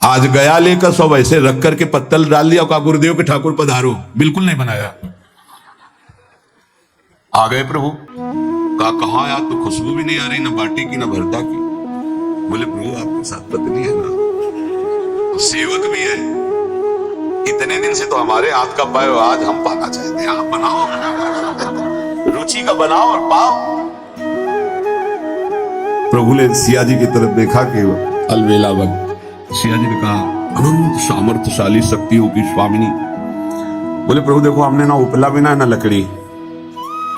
आज गया लेकर सब ऐसे रख करके पत्तल डाल दिया, कहा गुरुदेव के ठाकुर पधारो, बिल्कुल नहीं बनाया। आ गए प्रभु, कहा कहाँ यार, तो खुशबू भी नहीं आ रही, ना बाटी की ना भरता की। बोले प्रभु आपके साथ पत्नी है ना, तो सेवक भी है, इतने दिन से तो हमारे हाथ का पाए, आज हम पाना चाहते हैं, आप बनाओ, रुचि का बनाओ और पाओ। प्रभु ने सिया जी की तरफ देखा कि अलवेला वक्त सिया जी ने कहा अनंत सामर्थ्यशाली शक्तियों की स्वामिनी। बोले प्रभु देखो हमने ना उपला भी ना लकड़ी,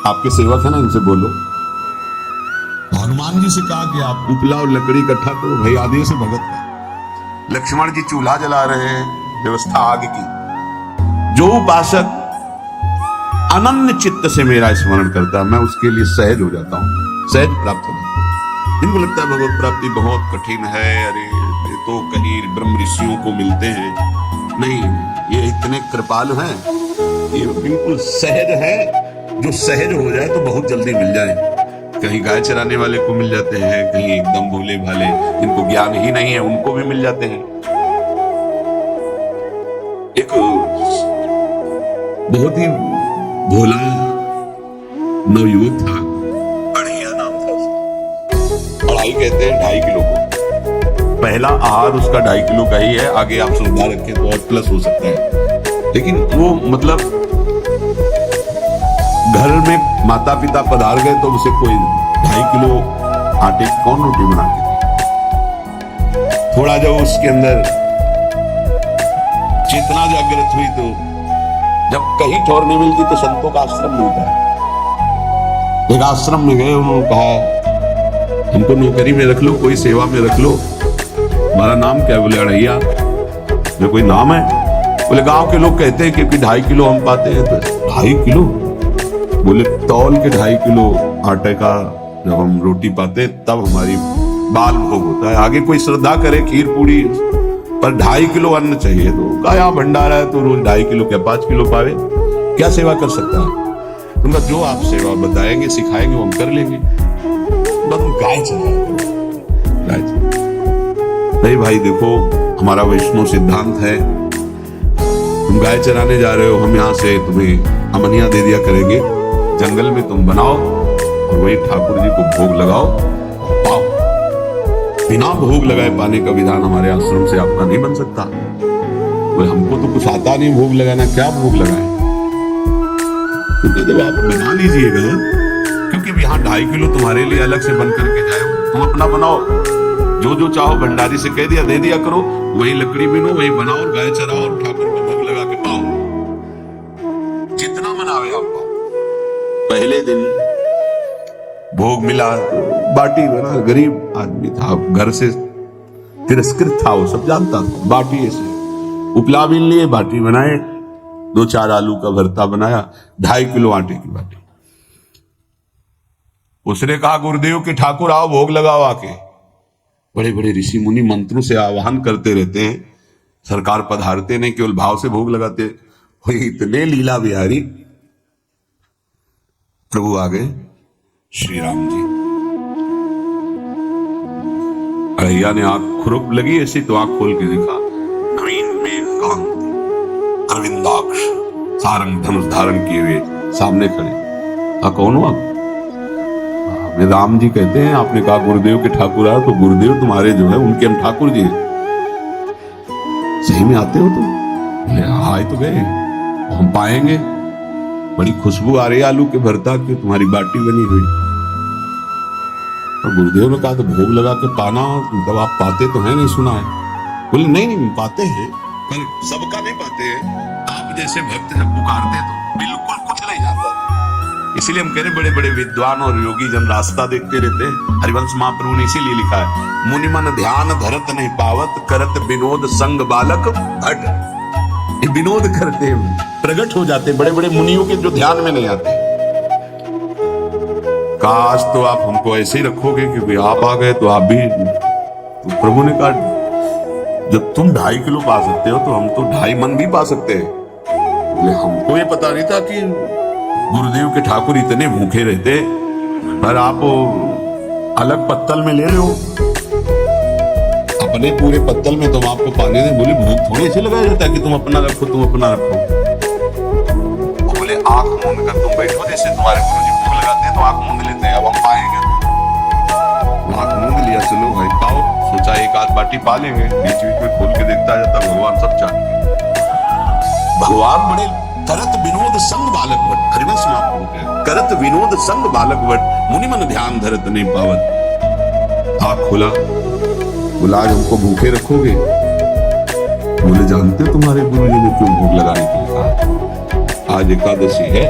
आपके सेवक है ना, इनसे बोलो। हनुमान जी से कहा कि आप उपला और लकड़ी इकट्ठा करो, भाई आदेश है भगत का। लक्ष्मण जी चूल्हा जला रहे हैं, व्यवस्था आग की। जो उपासक अनन्य चित्त से मेरा स्मरण करता है, मैं उसके लिए सहज हो जाता हूँ, सहज प्राप्त हो जाता हूँ। इनको लगता है भगवत प्राप्ति बहुत कठिन है, अरे ये तो कहीं ब्रह्म ऋषियों को मिलते हैं। नहीं, ये इतने कृपालु हैं, ये बिल्कुल सहज है। जो सहज हो जाए तो बहुत जल्दी मिल जाए। कहीं गाय चराने वाले को मिल जाते हैं, कहीं एकदम भोले भाले जिनको ज्ञान ही नहीं है उनको भी मिल जाते हैं। एक बहुत ही भोला नवयुवक था, बढ़िया नाम था उसका, पढ़ाई कहते हैं 2.5 किलो को। पहला आहार उसका 2.5 किलो का ही है, आगे आप सुधार रखें तो और प्लस हो सकता है। लेकिन वो मतलब घर में माता पिता पधार गए तो उसे कोई 2.5 किलो आटे की कौन रोटी बना के दे। थोड़ा जब उसके अंदर चेतना जागृत हुई तो जब कहीं ठौर नहीं मिलती तो संतों का आश्रम मिलता है। एक आश्रम में गए, उन्होंने कहा हमको नौकरी में रख लो, कोई सेवा में रख लो, हमारा नाम क्या है? बोले अड़ैया। जो कोई नाम है? बोले गांव के लोग कहते हैं क्योंकि 2.5 किलो हम पाते हैं। तो 2.5 किलो? बोले तौल के 2.5 किलो आटे का जब हम रोटी पाते तब हमारी बाल भोग होता है। आगे कोई श्रद्धा करे खीर पूरी, पर 2.5 किलो अन्न चाहिए। तो कहा यहाँ भंडारा है तो रोज 2.5 किलो क्या 5 किलो पावे, क्या सेवा कर सकता है? तुमका जो आप सेवा बताएंगे सिखाएंगे वो हम कर लेंगे। तुम गाय चला नहीं भाई, देखो हमारा वैष्णव सिद्धांत है, तुम गाय चराने जा रहे हो, हम यहाँ से तुम्हें अमनिया दे दिया करेंगे, जंगल में तुम बनाओ और वही ठाकुर जी को भोग लगाओ और पाओ। बिना भोग लगाए पाने का विधान हमारे आश्रम से आपका नहीं बन सकता। तो हमको तो कुछ आता नहीं भोग लगाना, क्या भोग लगाए? तो जब आप बना लीजिएगा, क्योंकि यहाँ 2.5 किलो तुम्हारे लिए अलग से बन करके जाए, तुम अपना बनाओ, जो जो चाहो भंडारी से कह दिया दे दिया करो, वही लकड़ी बिनो, वही बनाओ और गाय चराओ और ठाकुर को भोग लगा के पाओ। जितना मनावे आप पाओ। पहले दिन भोग मिला, बाटी बना, गरीब आदमी था, घर से तिरस्कृत था, वो सब जानता था। बाटी ऐसे उपला बिन लिए, बाटी बनाए, 2-4 आलू का भरता बनाया, 2.5 किलो आटे की बाटी। उसने कहा गुरुदेव के ठाकुर आओ भोग लगाओ आके। बड़े बड़े ऋषि मुनि मंत्रों से आह्वान करते रहते हैं, सरकार पधारते नहीं, केवल भाव से भोग लगाते। इतने लीला बिहारी प्रभु आ गए, श्री राम जी। अड़ैया ने आंख खुरक लगी ऐसी तो आंख खोल के देखा, नवीन में कांति, अरविंदाक्ष, सारंग धनुष धारण किए हुए सामने खड़े। कौन हो आप? हमें राम जी कहते हैं। आपने कहा गुरुदेव के ठाकुर आए, तो गुरुदेव तुम्हारे जो है उनके हम ठाकुर जी हैं। सही में आते हो तुम? आए तो गए, हम पाएंगे। बड़ी खुशबू आ रही है आलू के भरता की, तुम्हारी बाटी बनी हुई। और गुरुदेव ने कहा तो भोग लगा के पाना, तब आप पाते तो है नहीं, सुना है? बोले नहीं पाते हैं, पर सबका नहीं पाते हैं। आप जैसे भक्त जब पुकारते तो बिल्कुल कुछ नहीं जाता। इसीलिए हम कह रहे बड़े बड़े विद्वान और योगी जन रास्ता देखते रहते हैं। हरिवंश महाप्रभु ने इसीलिए लिखा है, मुनि मन ध्यान धरत नहीं पावत, करत विनोद संग बालक भट। ये विनोद करते प्रकट हो जाते बड़े बड़े मुनियों के, जो ध्यान में नहीं आते। काश तो आप हमको ऐसे ही रखोगे, क्योंकि आप आ गए तो आप भी। तो प्रभु ने कहा जब तुम 2.5 किलो पा सकते हो तो हम तो 2.5 मन भी पा सकते हैं। हमको ये पता नहीं था कि गुरुदेव के ठाकुर इतने भूखे रहते, पर आप अलग पत्तल में ले रहे हो। आप अपने पूरे पत्तल में तुम आपको पानी दे। बोले भूख थोड़ी ऐसे लगाया जाता है कि तुम अपना रखो, तुम अपना रखो। बोले आंख मूंद कर तुम बैठो, जैसे तुम्हारे गुरुजी भूख लगाते हैं तो आंख मूंद लेते हैं, अब हम पाएंगे। आंख मूंद लिया, चलो भाई पाओ। सोचा एक आध बाटी पा लेंगे, बीच बीच में खोल के देखता जाता, भगवान सब चाहे। भगवान बड़े करत विनोद संग बालक वट, हरिवंश महाप्रभु के करत विनोद संग बालक वट, मुनि मन ध्यान धरत नहीं पावत। आँख खोला, बोला आज हमको भूखे रखोगे? बोले जानते हो तुम्हारे गुरुजी ने क्यों भूख लगाने के लिए कहा? आज एकादशी है,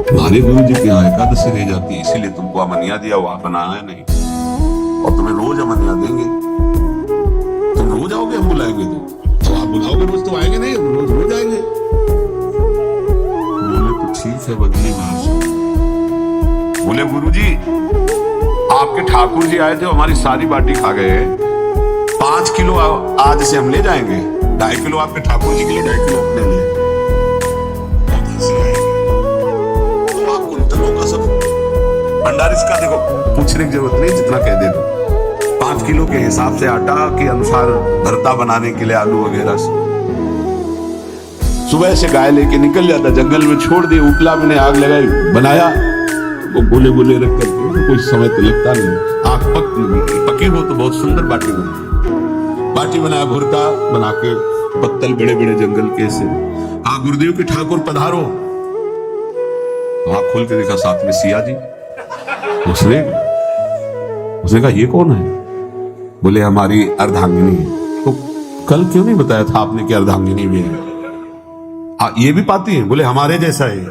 हमारे गुरुजी के यहाँ एकादशी रह जाती है, इसीलिए तुमको अमनिया दिया, हुआ बनाया नहीं, और तुम्हें रोज अमनिया देंगे। तुम रोज आओगे, हम बुलाएंगे तो आप बुलाओगे रोज तो आएंगे नहीं, हम रोज रोज आएंगे। बोले तो ठीक है, बदली बात। बोले गुरुजी आपके ठाकुर जी आए थे, हमारी सारी बाटी खा गए, 5 किलो आज से हम ले जाएंगे, 2.5 किलो आपके ठाकुर जी के लिए, 2.5 किलो अपने लिए। तो आप कुंतलों का सब भंडार इसका देखो, पूछने की जरूरत नहीं, जितना कह दे दो। 5 किलो के हिसाब से आटा के अनुसार भरता बनाने के लिए आलू वगैरह से सुबह से गाय लेके निकल जाता, जंगल में छोड़ दिए, उपला मैंने आग लगाई, बनाया, वो गोले गोले रख करके, कोई समय तो लगता नहीं, आग पकी हो तो बहुत सुंदर बाटी बनती। बाटी बनाया, भुरता बना के, पत्तल बड़े बड़े जंगल के से। हाँ गुरुदेव के ठाकुर पधारो। आँख खोल के देखा, साथ में सिया जी। उसने कहा ये कौन है? बोले हमारी अर्धांगिनी है। तो कल क्यों नहीं बताया था आपने कि अर्धांगिनी भी है? ये भी पाती है? बोले हमारे जैसा है।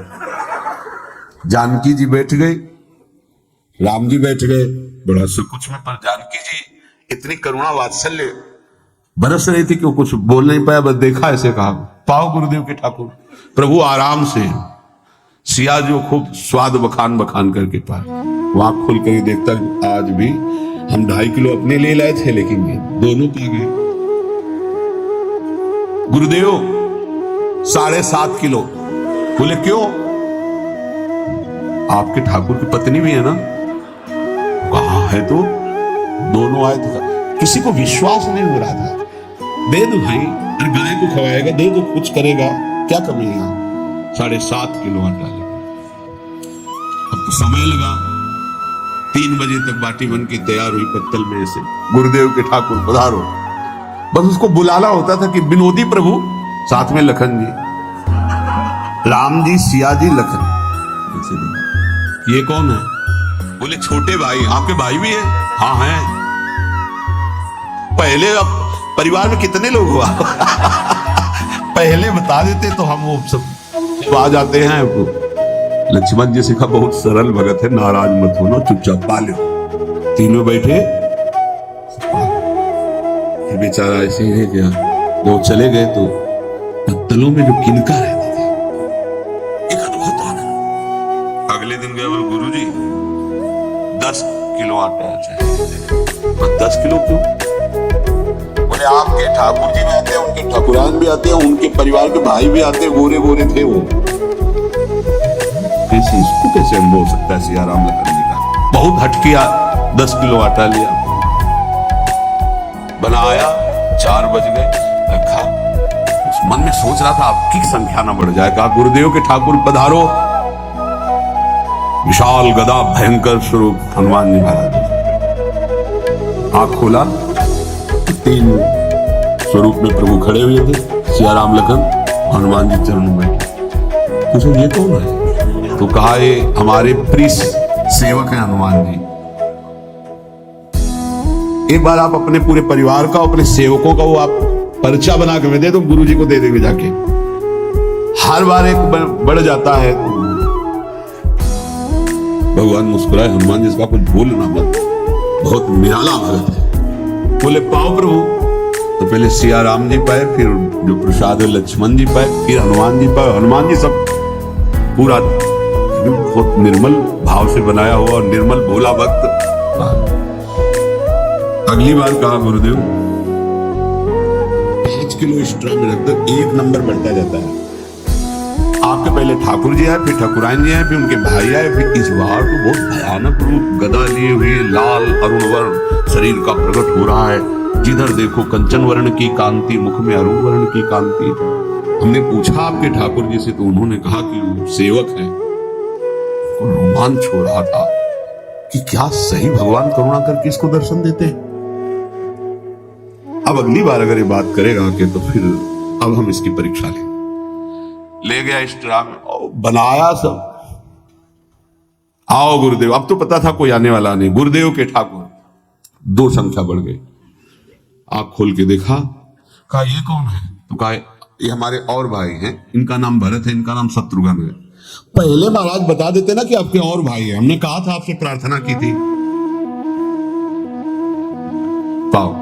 जानकी जी बैठ गई, राम जी बैठ गए, बड़ा सुकुच में, पर जानकी जी इतनी करुणा वात्सल्य बरस रही थी कि वो कुछ बोल नहीं पाया, बस देखा, ऐसे कहा पाओ गुरुदेव के ठाकुर। प्रभु आराम से, सिया जो खूब स्वाद बखान बखान करके पाए। वहां खुल कर ही देखता, आज भी हम 2.5 किलो अपने लिए लाए थे, लेकिन ये दोनों पा गए। गुरुदेव 7.5 किलो। बोले क्यों? आपके ठाकुर की पत्नी भी है ना? कहा है तो, दोनों आए थे। किसी को विश्वास नहीं हो रहा था। दे दो भाई, अरे गाय को खवाएगा, दे दो, कुछ करेगा, क्या कमी है? 7.5 किलो आटा ले। अब तो समय लगा, 3 बजे तक बाटी बन के तैयार हुई पत्तल में से। गुरुदेव के ठाकुर पधारो। बस उसको बुलाना होता था कि विनोदी प्रभु, साथ में लखन जी, राम जी, सिया जी, लखन। ये कौन है? बोले छोटे भाई। आपके भाई भी है? हाँ है। पहले अब परिवार में कितने लोग हुआ? पहले बता देते तो हम वो सब आ जाते हैं। लक्ष्मण जी सिखा बहुत सरल भगत है, नाराज मत होना, चुपचाप पालो। तीनों बैठे, बेचारा ऐसे ही रह गया। वो चले गए तो पत्तलों में जो किनका रहते थे, एक अद्भुत आनंद। अगले दिन गया, बोले गुरुजी 10 किलो आटा चाहिए। 10 किलो क्यों? बोले आपके ठाकुर जी भी आते हैं, उनके ठाकुरान भी आते हैं, उनके परिवार के भाई भी आते हैं, गोरे गोरे थे वो। इसको कैसे अनुभव हो सकता है? सियाराम लखन जी का बहुत हट किया। 10 किलो आटा लिया, बनाया, 4 बज गए, रखा। उस मन में सोच रहा था आपकी संख्या ना बढ़ जाए। कहा गुरुदेव के ठाकुर पधारो। विशाल गदा भयंकर स्वरूप हनुमान जी महाराज। आंख खोला, 3 स्वरूप में प्रभु खड़े हुए थे, सियाराम लखन, हनुमान जी चरणों में। पूछो ये कौन है? तो कहा ये हमारे प्रिय सेवक हैं हनुमान जी। एक बार आप अपने पूरे परिवार का, अपने सेवकों का वो आप पर्चा बना के दे दो, गुरु जी को दे देंगे जाके। हर बार एक बढ़ जाता है। भगवान मुस्कुराए, हनुमान जी इसका कुछ भूलना मत, बहुत निराला भगत है। बोले पाओ प्रभु। तो पहले सिया राम जी पाए, फिर जो प्रसाद है लक्ष्मण जी पाए, फिर हनुमान जी पाए। हनुमान जी सब पूरा बहुत निर्मल भाव से बनाया हुआ और निर्मल भोला भक्त। अगली बार कहा गुरुदेव 5 किलो एक्स्ट्रा में रख दो, 1 नंबर बढ़ता जाता है। आपके पहले ठाकुर जी आए, फिर ठाकुरान जी आए, फिर उनके भाई आए, फिर इस बार तो बहुत भयानक रूप, गदा लिए हुए, लाल अरुण वर्ण, शरीर का प्रकट हो रहा है। जिधर देखो कंचन वर्ण की कांति, मुख में अरुण वर्ण की कांति। हमने पूछा आपके ठाकुर जी से, तो उन्होंने कहा कि वो सेवक है। रोमांच हो रहा था कि क्या सही भगवान करुणा करके इसको दर्शन देते हैं। अब अगली बार अगर ये बात करेगा कि तो फिर अब हम इसकी परीक्षा ले गया इस ड्राम में, बनाया सब। आओ गुरुदेव। अब तो पता था कोई आने वाला नहीं। गुरुदेव के ठाकुर 2 संख्या बढ़ गई। आंख खोल के देखा, कहा ये कौन है? तो कहा ये हमारे और भाई हैं, इनका नाम भरत है, इनका नाम शत्रुघ्न है। पहले महाराज बता देते ना कि आपके और भाई है, हमने कहा था, आपसे प्रार्थना की थी। पाओ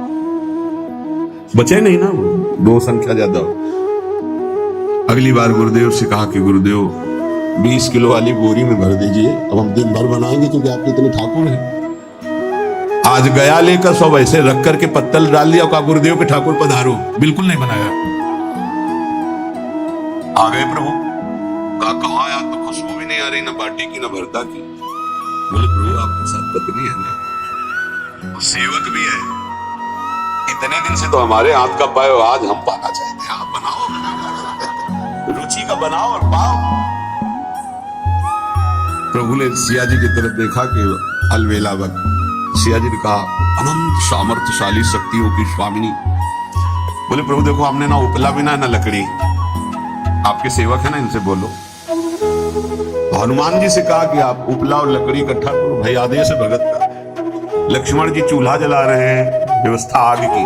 बचे नहीं ना वो, 2 संख्या ज्यादा। अगली बार गुरुदेव से कहा कि गुरुदेव 20 किलो वाली बोरी में भर दीजिए, अब हम दिन भर बनाएंगे क्योंकि आपके इतने ठाकुर हैं। आज गया लेकर सब ऐसे रख करके पत्तल डाल दिया, कहा गुरुदेव के ठाकुर पधारो। बिल्कुल नहीं बनाया। आ गए प्रभु। कहा यार तो खुशबू भी नहीं आ रही, ना बाटी की ना भरता की। बोले प्रभु आपके साथ पत्नी है ना, तो सेवक भी है, इतने दिन से तो हमारे हाथ का पाए, आज हम पाना चाहते हैं, आप बनाओ, रुचि का बनाओ और पाओ। प्रभु ने सिया जी की तरफ देखा कि अलवेला वक्त। सिया जी ने कहा अनंत सामर्थ्यशाली शक्तियों की स्वामिनी। बोले प्रभु देखो हमने ना उपला भी ना लकड़ी, आपके सेवक है ना, इनसे बोलो। हनुमान जी से कहा कि आप उपला और लकड़ी इकट्ठा करो, भाई आदेश है भगत का। लक्ष्मण जी चूल्हा जला रहे हैं, व्यवस्था आग की,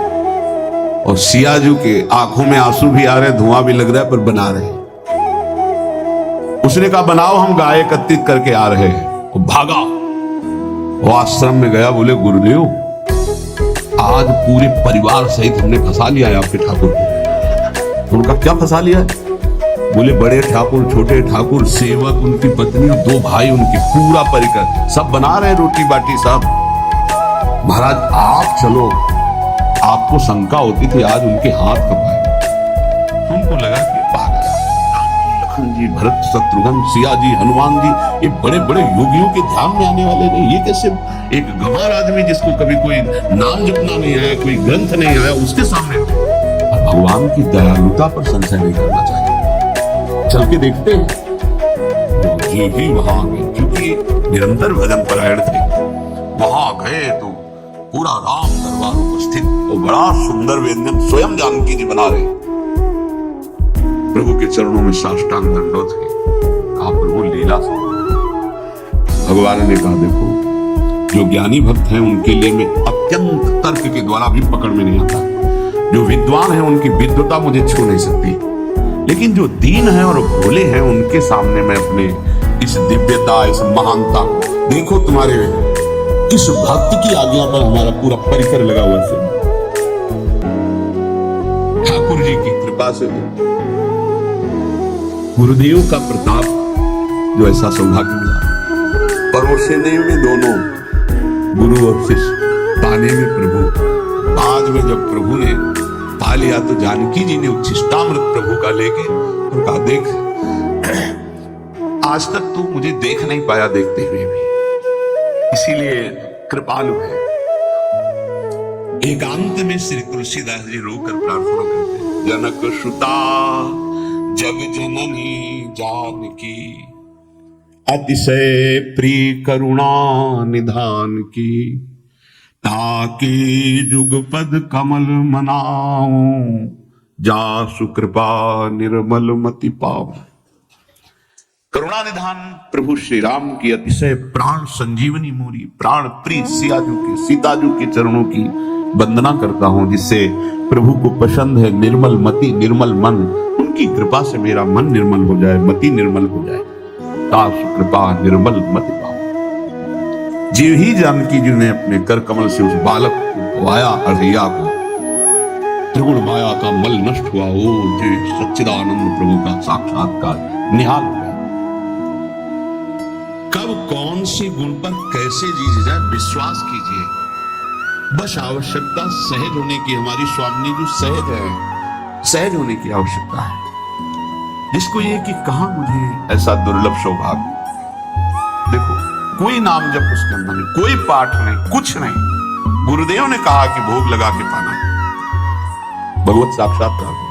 और सिया जी के आंखों में आंसू भी आ रहे हैं, धुआं भी लग रहा है, पर बना रहे हैं। उसने कहा बनाओ, हम गाय एकत्रित करके आ रहे हैं। वो भागा, वो आश्रम में गया। बोले गुरुदेव आज पूरे परिवार सहित हमने फंसा लिया है आपके ठाकुर को। तो उनका क्या फंसा लिया है? बोले बड़े ठाकुर, छोटे ठाकुर, सेवक, उनकी पत्नी और 2 भाई उनके, पूरा परिकर सब बना रहे हैं रोटी बाटी सब। महाराज आप चलो, आपको शंका होती थी, आज उनके हाथ कपाए। उनको लगा कि पागल लखन जी, भरत, शत्रुघ्न, सिया जी, हनुमान जी, ये बड़े बड़े योगियों के ध्यान में आने वाले नहीं, ये कैसे एक गंवार आदमी जिसको कभी कोई नाम जपना नहीं आया, कोई ग्रंथ नहीं आया, उसके सामने। भगवान की दयालुता पर संशय नहीं करना चाहिए। चल के देखते हैं। ये भी वहां गए, क्योंकि निरंतर भजन परायण थे। वहां गए तो पूरा राम दरबार उपस्थित, और बड़ा सुंदर व्यंजन स्वयं जानकी जी बना रहे। प्रभु के चरणों में साष्टांग दंडोत है। कहा प्रभु लीला से। भगवान ने कहा देखो जो ज्ञानी भक्त हैं उनके लिए मैं अत्यंत तर्क के द्वारा भी पकड़ में नहीं आता। जो विद्वान हैं उनकी विद्वता मुझे छू नहीं सकती, लेकिन जो दीन है और भोले हैं उनके सामने मैं अपने इस दिव्यता, इस महानता, देखो तुम्हारे इस भक्त की आज्ञा पर हमारा पूरा परिकर लगा हुआ है। ठाकुर जी की कृपा से गुरुदेव का प्रताप, जो ऐसा सौभाग्य मिला। परोसे नहीं में दोनों गुरु और शिष्य पाने में प्रभु। बाद में जब प्रभु ने पा लिया तो जानकी जी ने उच्छिष्टामृत प्रभु का लेके तो कहा देख, आज तक तू मुझे देख नहीं पाया देखते हुए भी, इसीलिए कृपालु है। एकांत में श्री तुलसीदास जी रोकर प्रार्थना करते हैं, जनक सुता जग जननी जानकी, अतिशय प्रिय करुणा निधान की, ताकि जुगपद कमल मनाऊं, जासु कृपा निर्मल मति पाऊं। करुणा निधान प्रभु श्री राम की अतिशय प्राण संजीवनी मूरी, प्राण प्रिय सियाजू की, सीताजू के चरणों की वंदना करता हूं, जिससे प्रभु को पसंद है निर्मल मति, निर्मल मन। उनकी कृपा से मेरा मन निर्मल हो जाए, मति निर्मल हो जाए, तासु कृपा निर्मल मति पाऊं। जीव ही जानकी जी ने अपने कर कमल से उस बालक को वाया, अढ़ैया को, त्रिगुण माया का मल नष्ट हुआ। ओ जी सच्चिदानंद प्रभु का साक्षात्कार निहाल हुआ। कब कौन सी गुण पर कैसे जी जाए विश्वास कीजिए, बस आवश्यकता सहज होने की। हमारी स्वामी जो सहज है, सहज होने की आवश्यकता है। जिसको ये कि कहां मुझे ऐसा दुर्लभ सौभाग्य। देखो कोई नाम जब उसके अंदर नहीं, कोई पाठ नहीं, कुछ नहीं, गुरुदेव ने कहा कि भोग लगा के पाना। भगवत साक्षात्कार